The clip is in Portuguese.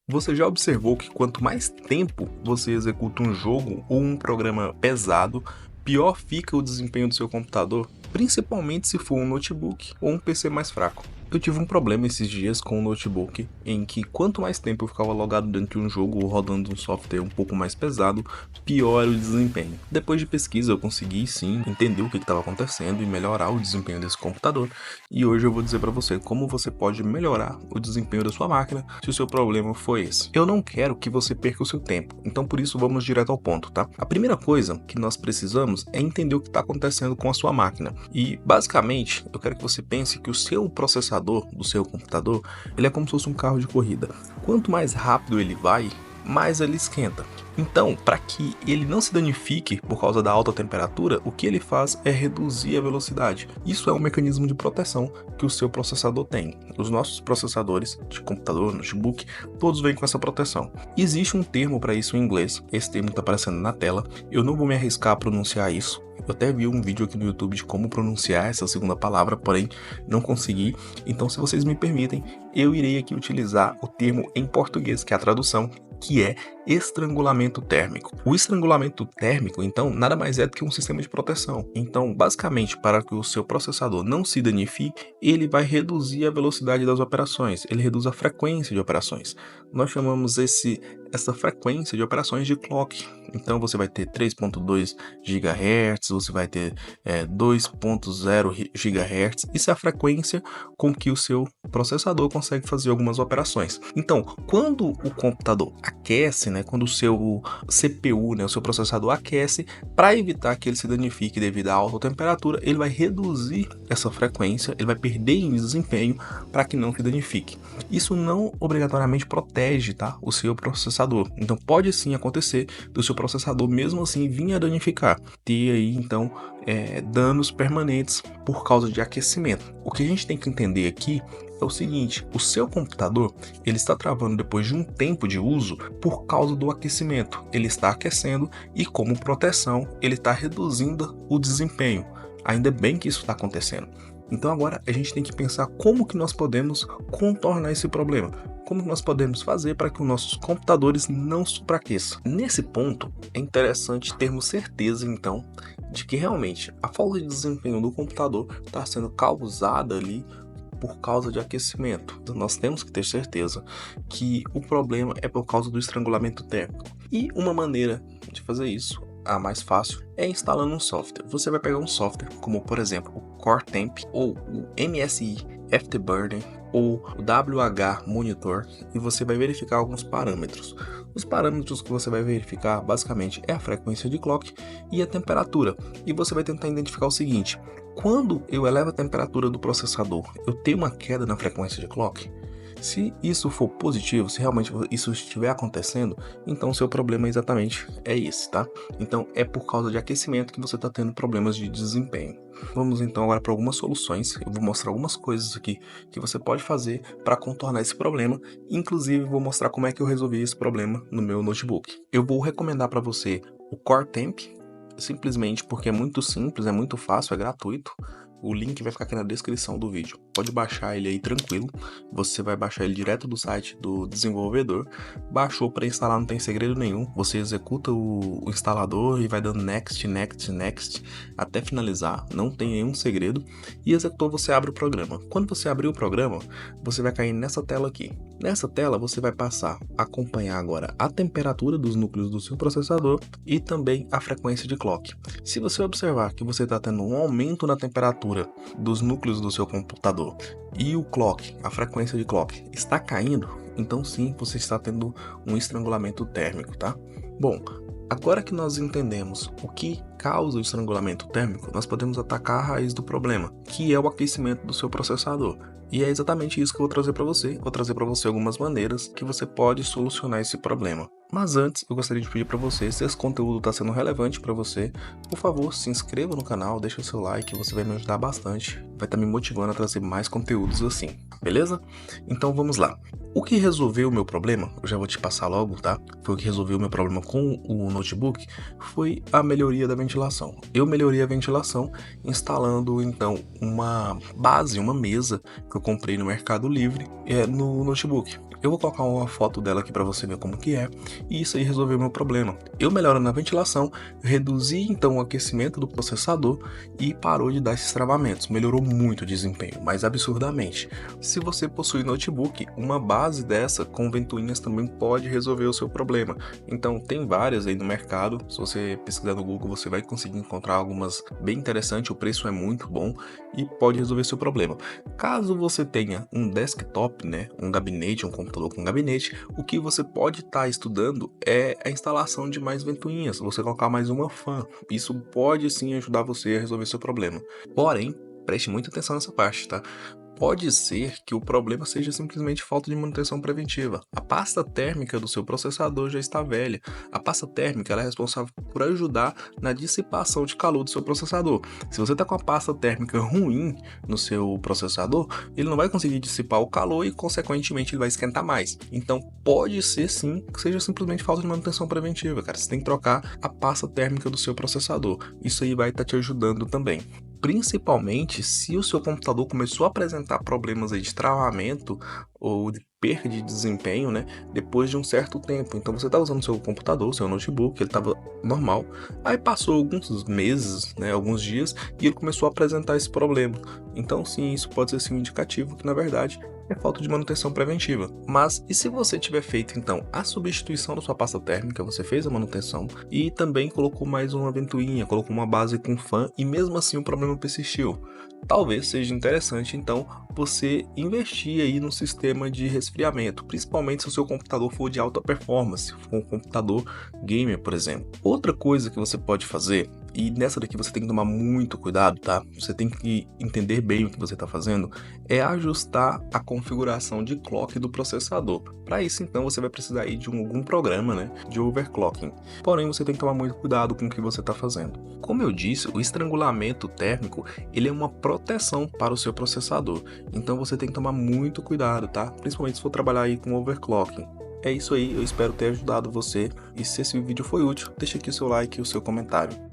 Você já observou que quanto mais tempo você executa um jogo ou um programa pesado, pior fica o desempenho do seu computador, principalmente se for um notebook ou um PC mais fraco? Eu tive um problema esses dias com um notebook em que quanto mais tempo eu ficava logado dentro de um jogo ou rodando um software um pouco mais pesado, pior era o desempenho. Depois de pesquisa eu consegui sim entender o que estava acontecendo e melhorar o desempenho desse computador. E hoje eu vou dizer para você como você pode melhorar o desempenho da sua máquina se o seu problema foi esse. Eu não quero que você perca o seu tempo, então por isso vamos direto ao ponto, tá? A primeira coisa que nós precisamos é entender o que está acontecendo com a sua máquina. E basicamente eu quero que você pense que o seu processador do seu computador, ele é como se fosse um carro de corrida. Quanto mais rápido ele vai, mais ele esquenta. Então, para que ele não se danifique por causa da alta temperatura, o que ele faz é reduzir a velocidade. Isso é um mecanismo de proteção que o seu processador tem. Os nossos processadores de computador, notebook, todos vêm com essa proteção. Existe um termo para isso em inglês, esse termo está aparecendo na tela. Eu não vou me arriscar a pronunciar isso. Eu até vi um vídeo aqui no YouTube de como pronunciar essa segunda palavra, porém não consegui. Então, se vocês me permitem, eu irei aqui utilizar o termo em português, que é a tradução, que é estrangulamento térmico. O estrangulamento térmico, então, nada mais é do que um sistema de proteção. Então, basicamente, para que o seu processador não se danifique, ele vai reduzir a velocidade das operações, ele reduz a frequência de operações. Nós chamamos essa frequência de operações de clock. Então, você vai ter 3.2 GHz, você vai ter 2.0 GHz. Isso é a frequência com que o seu processador consegue fazer algumas operações. Então, quando o computador aquece, quando o seu CPU, o seu processador aquece, para evitar que ele se danifique devido à alta temperatura, ele vai reduzir essa frequência, ele vai perder em desempenho para que não se danifique. Isso não obrigatoriamente protege, tá, o seu processador. Então pode sim acontecer do seu processador mesmo assim vir a danificar, ter aí então danos permanentes por causa de aquecimento. O que a gente tem que entender aqui é o seguinte: o seu computador ele está travando depois de um tempo de uso por causa do aquecimento. Ele está aquecendo e, como proteção, ele está reduzindo o desempenho. Ainda bem que isso está acontecendo. Então agora a gente tem que pensar como que nós podemos contornar esse problema. Como que nós podemos fazer para que os nossos computadores não superaqueçam. Nesse ponto é interessante termos certeza então de que realmente a falta de desempenho do computador está sendo causada ali por causa de aquecimento. Então, nós temos que ter certeza que o problema é por causa do estrangulamento térmico. E uma maneira de fazer isso, a mais fácil, é instalando um software. Você vai pegar um software como, por exemplo, o CoreTemp ou o MSI Afterburner ou o WH Monitor e você vai verificar alguns parâmetros. Os parâmetros que você vai verificar basicamente é a frequência de clock e a temperatura. E você vai tentar identificar o seguinte: quando eu elevo a temperatura do processador, eu tenho uma queda na frequência de clock? Se isso for positivo, se realmente isso estiver acontecendo, então seu problema exatamente é esse, tá? Então é por causa de aquecimento que você está tendo problemas de desempenho. Vamos então agora para algumas soluções. Eu vou mostrar algumas coisas aqui que você pode fazer para contornar esse problema. Inclusive vou mostrar como é que eu resolvi esse problema no meu notebook. Eu vou recomendar para você o CoreTemp, simplesmente porque é muito simples, é muito fácil, é gratuito. O link vai ficar aqui na descrição do vídeo. Pode baixar ele aí tranquilo. Você vai baixar ele direto do site do desenvolvedor. Baixou para instalar, não tem segredo nenhum. Você executa o instalador e vai dando next, next, next até finalizar. Não tem nenhum segredo. E executou, você abre o programa. Quando você abrir o programa, você vai cair nessa tela aqui. Nessa tela você vai passar a acompanhar agora a temperatura dos núcleos do seu processador e também a frequência de clock. Se você observar que você está tendo um aumento na temperatura dos núcleos do seu computador e o clock, a frequência de clock, está caindo, então sim, você está tendo um estrangulamento térmico, tá? Bom, agora que nós entendemos o que causa o estrangulamento térmico, nós podemos atacar a raiz do problema, que é o aquecimento do seu processador. E é exatamente isso que eu vou trazer para você. Vou trazer para você algumas maneiras que você pode solucionar esse problema. Mas antes, eu gostaria de pedir para você, se esse conteúdo está sendo relevante para você, por favor, se inscreva no canal, deixa o seu like, você vai me ajudar bastante. Vai estar me motivando a trazer mais conteúdos assim, beleza? Então vamos lá. O que resolveu o meu problema, eu já vou te passar logo, tá? Foi o que resolveu o meu problema com o notebook, foi a melhoria da ventilação. Eu melhorei a ventilação instalando então uma base, uma mesa que eu comprei no Mercado Livre no notebook. Eu vou colocar uma foto dela aqui para você ver como que é, e isso aí resolveu o meu problema. Eu melhorando a ventilação, reduzi então o aquecimento do processador e parou de dar esses travamentos. Melhorou muito o desempenho, mas absurdamente. Se você possui notebook, uma base dessa com ventoinhas também pode resolver o seu problema. Então tem várias aí no mercado, se você pesquisar no Google você vai conseguir encontrar algumas bem interessantes, o preço é muito bom e pode resolver seu problema. Caso você tenha um desktop, né, um gabinete, um computador com gabinete, o que você pode estar estudando é a instalação de mais ventoinhas, você colocar mais uma fan. Isso pode sim ajudar você a resolver seu problema. Porém, preste muita atenção nessa parte, tá? Pode ser que o problema seja simplesmente falta de manutenção preventiva. A pasta térmica do seu processador já está velha. A pasta térmica ela é responsável por ajudar na dissipação de calor do seu processador. Se você está com a pasta térmica ruim no seu processador, ele não vai conseguir dissipar o calor e, consequentemente, ele vai esquentar mais. Então, pode ser sim que seja simplesmente falta de manutenção preventiva, cara. Você tem que trocar a pasta térmica do seu processador. Isso aí vai estar te ajudando também. Principalmente se o seu computador começou a apresentar problemas aí de travamento ou de perda de desempenho, né, depois de um certo tempo. Então você está usando seu computador, seu notebook, ele estava normal, aí passou alguns meses, né, alguns dias, e ele começou a apresentar esse problema. Então sim, isso pode ser sim um indicativo que na verdade é falta de manutenção preventiva. Mas e se você tiver feito então a substituição da sua pasta térmica, você fez a manutenção e também colocou mais uma ventoinha, colocou uma base com fan e mesmo assim o problema persistiu? Talvez seja interessante então você investir aí no sistema de resfriamento, principalmente se o seu computador for de alta performance, for um computador gamer, por exemplo. Outra coisa que você pode fazer, e nessa daqui você tem que tomar muito cuidado, tá? Você tem que entender bem o que você está fazendo, é ajustar a configuração de clock do processador. Para isso, então, você vai precisar aí de algum programa, né, de overclocking. Porém, você tem que tomar muito cuidado com o que você está fazendo. Como eu disse, o estrangulamento térmico, ele é uma proteção para o seu processador. Então, você tem que tomar muito cuidado, tá? Principalmente se for trabalhar aí com overclocking. É isso aí, eu espero ter ajudado você. E se esse vídeo foi útil, deixa aqui o seu like e o seu comentário.